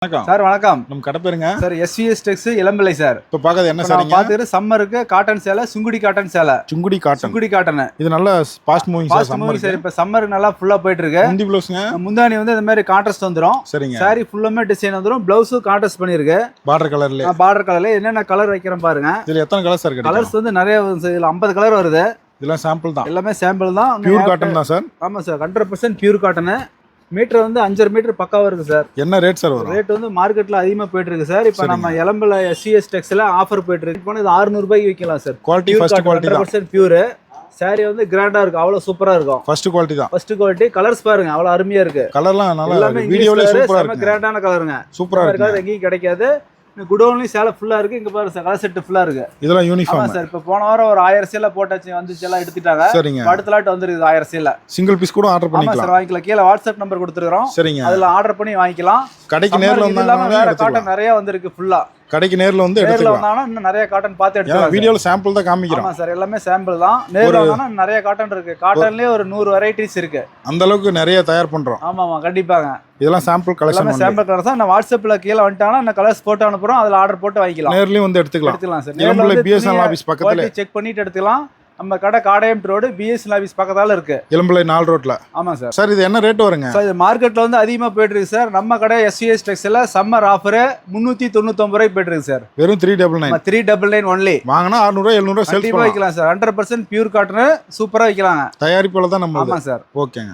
வணக்கம் சார். வணக்கம். நம்ம கடை பேருங்க சார் எஸ்விஎஸ் டெக்ஸ் இளம்பிள்ளை சார். இப்போ பார்க்கறது என்ன சார்? பார்த்துட்டு சம்மருக்கு காட்டன் சேலை, சுங்குடி காட்டன் சேலை. சுங்குடி காட்டன் இது நல்ல fast moving sir. Summer sir. இப்போ சம்மருக்கு நல்லா ஃபுல்லா போயிட்டு இருக்கு. முந்தி ப்ளவுஸ்ங்க, முந்தானி வந்து இந்த மாதிரி கான்ட்ராஸ்ட் வந்துரும். சரிங்க. சாரி ஃபுல்லுமே டிசைன் வந்துரும். ப்ளவுஸும் கான்ட்ராஸ்ட் பண்ணிருக்கு. பார்டர் கலர்ல. பார்டர் கலர்ல என்னென்ன கலர் வைக்கிறேன் பாருங்க. இதுல எத்தனை கலர் சார் கிடைக்கும்? கலர்ஸ் வந்து நிறைய, இதுல 50 கலர் வருது. இதெல்லாம் சாம்பிள் தான். எல்லாமே சாம்பிள் தான். பியூர் காட்டன் தான் சார். ஆமா சார், 100% பியூர் காட்டன். மீட்டர் வந்து 5 மீட்டர் பக்காவா இருக்கு சார். என்ன ரேட் சார் வரும்? ரேட் வந்து மார்க்கெட்ல அதிகமா போயிட்டு இருக்கு சார். இப்போ நம்ம இளம்பிள்ளை எஸ்விஎஸ் டெக்ஸ்ல ஆஃபர் போயிட்டு இருக்கு. இப்போ இது 600 ரூபாய்க்கு விற்கலாம் சார். குவாலிட்டி ஃபர்ஸ்ட் குவாலிட்டி தான். 100% பியூர். சாரி வந்து கிராண்டா இருக்கு, அவ்வளவு சூப்பரா இருக்கும். ஃபர்ஸ்ட் குவாலிட்டி தான். First quality. கலர்ஸ் பாருங்க, அவ்வளவு அருமையா இருக்கு. கலர்லாம் நல்லா வீடியோல சூப்பரா இருக்கு. கிராண்டான கலருங்க, சூப்பரா இருக்கு. எங்கேயும் கிடைக்காது. குடோன்லயும் சேலை ஃபுல்லா இருக்கு. இங்க பாருங்க கலர் செட் ஃபுல்லா இருக்கு. இதெல்லாம் யூனிஃபார்ம் சார். இப்போ போன வாரம் ஒரு 1000 சேலை போட்டாச்சு, வந்துச்சு, எல்லாம் எடுத்துட்டாங்க. சரிங்க. அடுத்த லாட் வந்துருக்கு 1000 சேலை. சிங்கிள் பீஸ் கூட ஆர்டர் பண்ணிக்கலாம் சார். வாங்கிக்கலாம். கீழ வாட்ஸ்அப் நம்பர் கொடுத்துறோம். சரிங்க. அதுல ஆர்டர் பண்ணி வாங்கிக்கலாம். கடைக்கு நேர்ல வந்தாங்க. காட்டன் நிறைய வந்திருக்கு ஃபுல்லா. கடைக்கு நேர்ல வந்து நேர்ல எடுத்துக்கலாம். வந்தானா இன்னும் நிறைய காட்டன் பார்த்து எடுத்துக்கலாம். வீடியோல சாம்பிள் தான் காமிக்கிறோம். ஆமா சார், எல்லாமே சாம்பிள் தான். நேர்ல வந்தானா நிறைய காட்டன் இருக்கு. காட்டன்லயே ஒரு 100 வெரைட்டிஸ் இருக்கு. அந்த அளவுக்கு நிறைய தயார் பண்றோம். ஆமா கண்டிப்பாங்க. இதெல்லாம் சாம்பிள் கலெக்ஷன். எல்லாமே சாம்பிள் கலர்ஸ் தான். நான் வாட்ஸ்அப்ல கீழ வந்துட்டானா நான் கலர்ஸ் போட்டு அனுப்புறோம். அதுல ஆர்டர் போட்டு வாங்கிக்கலாம். நேர்லயும் வந்து எடுத்துக்கலாம் சார். இளம்பிள்ளை பிஎஸ்என்எல் ஆபீஸ் பக்கத்துல செக் பண்ணிட்டு எடுத்துக்கலாம். நம்ம கடை காடையம் ரோடு பிஎஸ்என்எல் ஆபீஸ் பக்கத்தால இருக்கு. இளம்பிள்ளை 4 ரோட்ல. ஆமா சார். சார் இது என்ன ரேட் வருங்க? சார் இது மார்க்கெட்ல வந்து அதிகமா போயிட்டு இருக்கு சார். நம்ம கடை எஸ்விஎஸ் டெக்ஸ்ல சம்மர் ஆஃபர் 399 ரூபாய்க்கு போயிட்டு இருக்கு சார். வெறும் 399. 399 ஒன்லி. வாங்கினா 600 700 சேல்ஸ் வைக்கலாம் சார். 100% பியூர் காட்டன் சூப்பரா வைக்கலாங்க. தயாரிப்புல தான் நம்ம. ஆமா சார். ஓகேங்க.